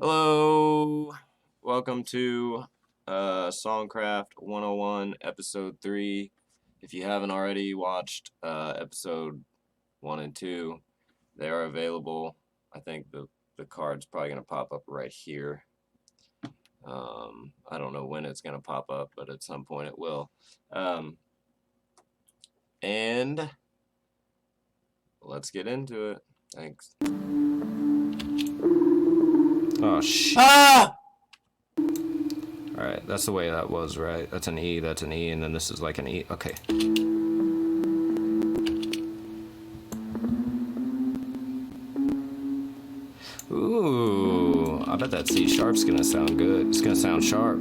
Hello, welcome to SongCraft 101, Episode 3. If you haven't already watched Episode 1 and 2, they are available. I think the card's probably going to pop up right here. I don't know when it's going to pop up, but at some point it will. And let's get into it. Thanks. Oh, shit. Ah! Alright, that's the way that was, right? That's an E, and then this is like an E. Okay. Ooh, I bet that C sharp's gonna sound good. It's gonna sound sharp.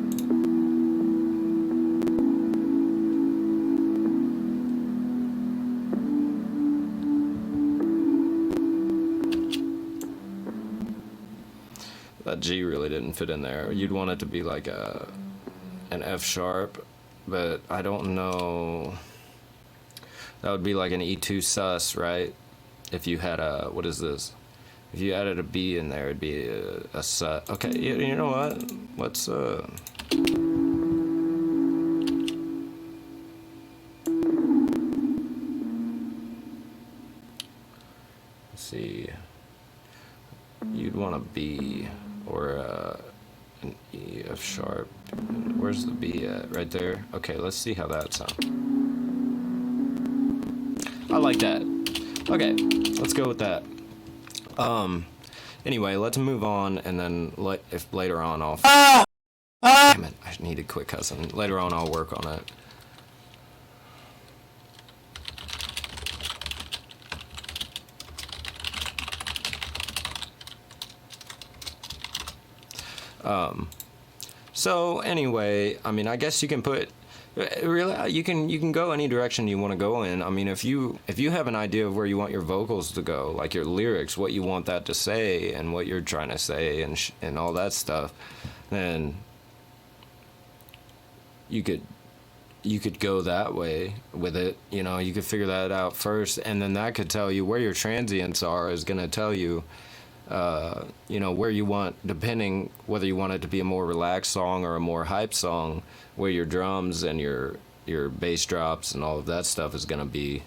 That G really didn't fit in there. You'd want it to be like an F sharp, but I don't know. That would be like an E2 sus, right? If you had a, what is this? If you added a B in there, it'd be a sus. Okay, you know what? Let's see. You'd want a B or an E, F sharp. Where's the B at? Right there? Okay, let's see how that sounds. I like that. Okay, let's go with that. Anyway, let's move on, and then if later on I'll... Damn it, I need to quit cussing. Later on I'll work on it. So anyway, I mean, I guess you can put really you can go any direction you want to go in. I mean, if you have an idea of where you want your vocals to go, like your lyrics, what you want that to say and what you're trying to say and all that stuff, then you could go that way with it. You know, you could figure that out first, and then that could tell you where your transients are, is going to tell you you know, where you want, depending whether you want it to be a more relaxed song or a more hype song, where your drums and your bass drops and all of that stuff is going to be.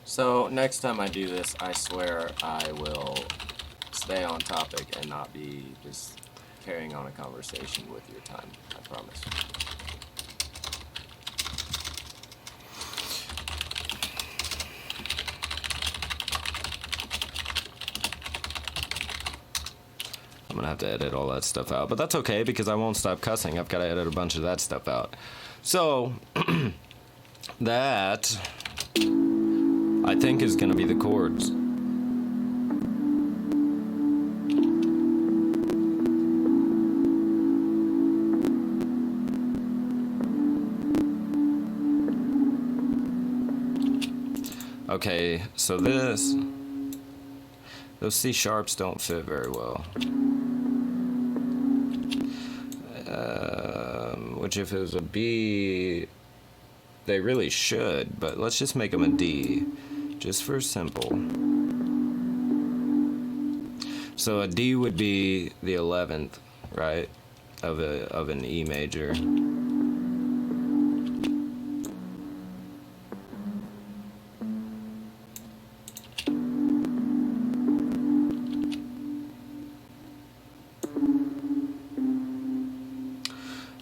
So next time I do this, I swear I will stay on topic and not be just carrying on a conversation with your time. I promise. I'm gonna have to edit all that stuff out, but that's okay because I won't stop cussing. I've got to edit a bunch of that stuff out. So that I think is gonna be the chords. Okay, so those C sharps don't fit very well. Which if it was a B, they really should, but let's just make them a D, just for simple. So a D would be the 11th, right, of an E major.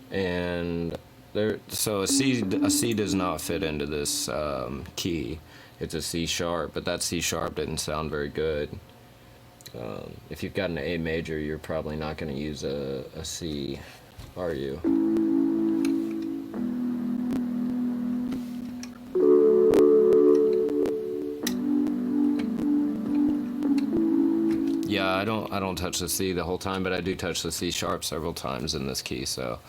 And so a C does not fit into this key. It's a C sharp, but that C sharp didn't sound very good. If you've got an A major, you're probably not going to use a C, are you? Yeah, I don't touch the C the whole time, but I do touch the C sharp several times in this key, so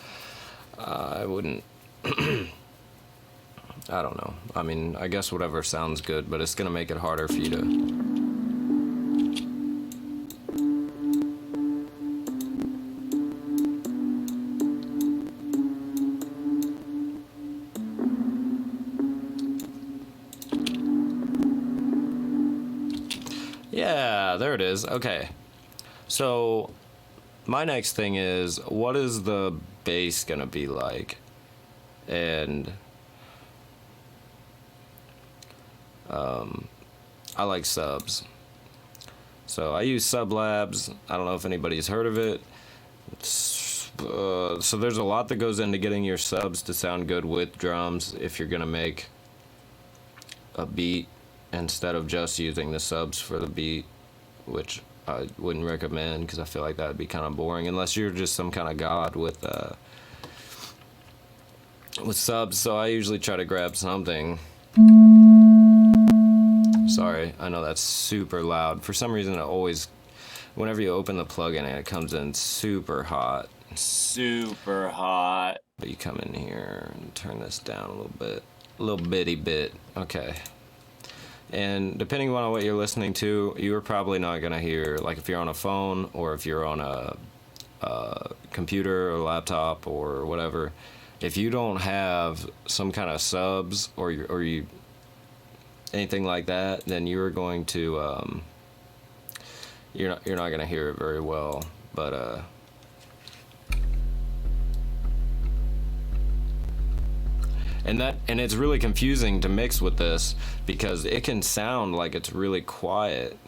I wouldn't. I don't know. I mean, I guess whatever sounds good, but it's gonna make it harder for you to. Yeah, there it is. Okay. So my next thing is, what is the bass gonna be like? And I like subs. So I use Sublabs. I don't know if anybody's heard of it. So there's a lot that goes into getting your subs to sound good with drums if you're gonna make a beat instead of just using the subs for the beat, which I wouldn't recommend because I feel like that would be kind of boring unless you're just some kind of god with subs. So I usually try to grab something. Sorry, I know that's super loud. For some reason, it always, whenever you open the plugin, it comes in super hot. Super hot. But you come in here and turn this down a little bit. A little bitty bit. Okay. And depending on what you're listening to, you're probably not going to hear, like if you're on a phone or if you're on a computer or laptop or whatever, if you don't have some kind of subs or you anything like that, then you're going to you're not going to hear it very well. But and it's really confusing to mix with this because it can sound like it's really quiet,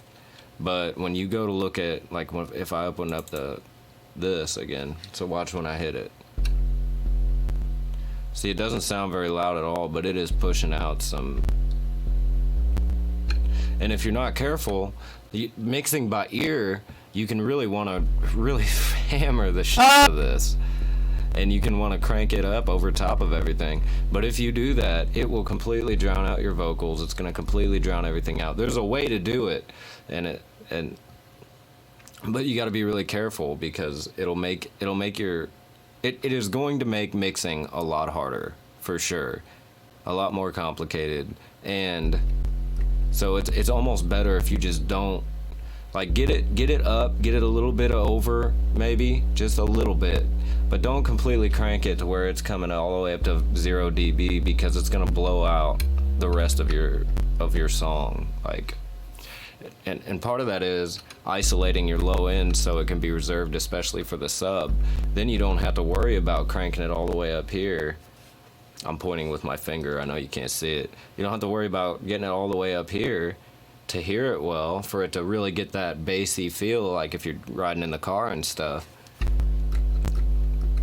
but when you go to look at, like, if I open up this again, so watch when I hit it. See, it doesn't sound very loud at all, but it is pushing out some. And if you're not careful, mixing by ear, you can really want to really hammer the shit out of this. And you can want to crank it up over top of everything. But if you do that, it will completely drown out your vocals. It's going to completely drown everything out. There's a way to do it, but you got to be really careful because it is going to make mixing a lot harder, for sure. A lot more complicated. And so it's almost better if you just don't, like, get it up, get it a little bit over, maybe just a little bit, but don't completely crank it to where it's coming all the way up to 0 dB because it's gonna blow out the rest of your song. Like, and part of that is isolating your low end so it can be reserved especially for the sub. Then you don't have to worry about cranking it all the way up here. I'm pointing with my finger, I know you can't see it. You don't have to worry about getting it all the way up here to hear it well, for it to really get that bassy feel, like if you're riding in the car and stuff.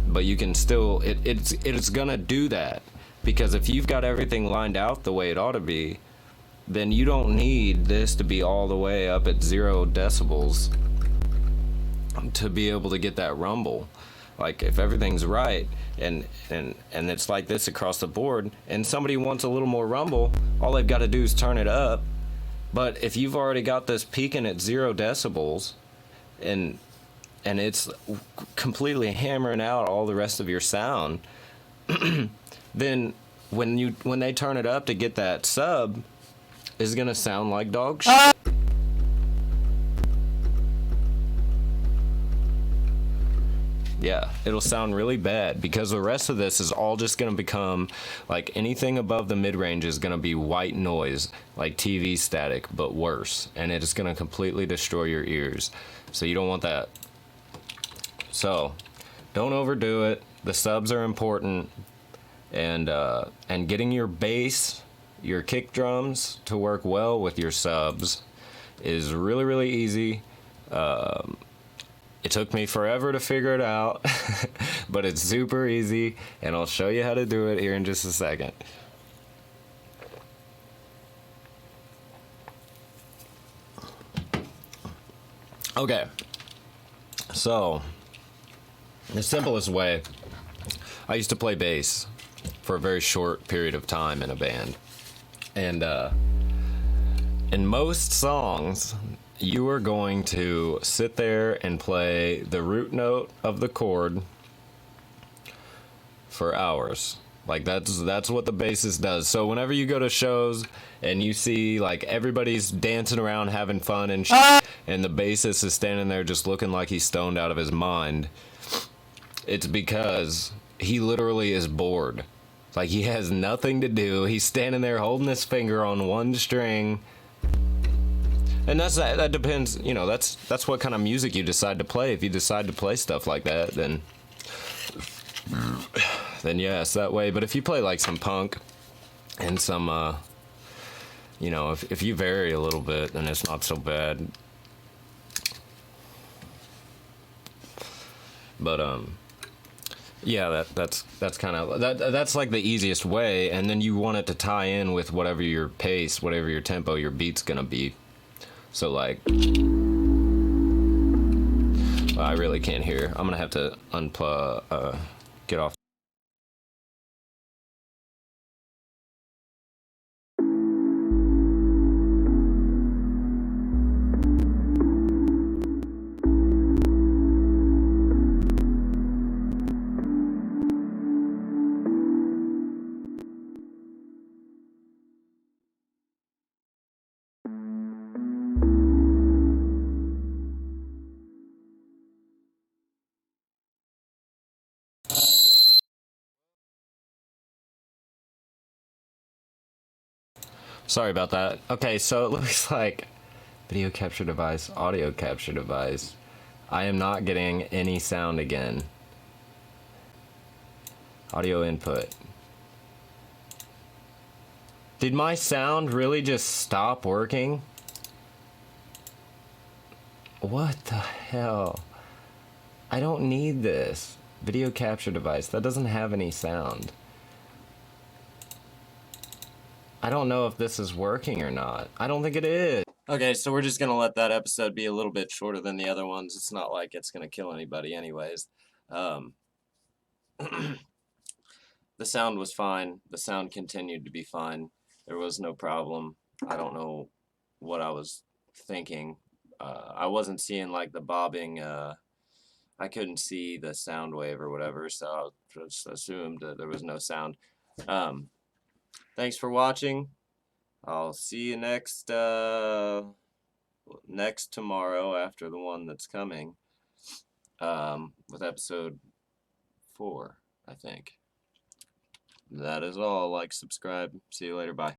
But you can still, it's gonna do that, because if you've got everything lined out the way it ought to be, then you don't need this to be all the way up at 0 decibels to be able to get that rumble. Like, if everything's right and it's like this across the board and somebody wants a little more rumble, all they've got to do is turn it up. But if you've already got this peaking at 0 decibels and it's completely hammering out all the rest of your sound, then when they turn it up to get that sub, it's gonna sound like dog shit. Yeah, it'll sound really bad because the rest of this is all just going to become, like, anything above the mid-range is going to be white noise, like TV static, but worse. And it is going to completely destroy your ears. So you don't want that. So don't overdo it. The subs are important. And getting your bass, your kick drums to work well with your subs is really, really easy. It took me forever to figure it out, but it's super easy, and I'll show you how to do it here in just a second. Okay, so the simplest way, I used to play bass for a very short period of time in a band, and in most songs, you are going to sit there and play the root note of the chord for hours. Like, that's what the bassist does. So whenever you go to shows and you see, like, everybody's dancing around having fun and shit, and the bassist is standing there just looking like he's stoned out of his mind, it's because he literally is bored. Like, he has nothing to do. He's standing there holding his finger on one string, And that depends, you know, that's what kind of music you decide to play. If you decide to play stuff like that, then yes, that way. But if you play like some punk and some you know, if you vary a little bit, then it's not so bad. But yeah, that's kind of that's like the easiest way, and then you want it to tie in with whatever your pace, whatever your tempo, your beat's gonna be. So like, I really can't hear. I'm gonna have to unplug, get off. Sorry about that. Okay, so it looks like video capture device, audio capture device. I am not getting any sound again. Audio input. Did my sound really just stop working? What the hell? I don't need this. Video capture device. That doesn't have any sound. I don't know if this is working or not. I don't think it is. Okay, so we're just gonna let that episode be a little bit shorter than the other ones. It's not like it's gonna kill anybody anyways. The sound was fine. The sound continued to be fine. There was no problem. I don't know what I was thinking. I wasn't seeing like the bobbing. I couldn't see the sound wave or whatever, so I just assumed that there was no sound. Thanks for watching. I'll see you next tomorrow after the one that's coming, with episode 4, I think. That is all. Like, subscribe. See you later. Bye.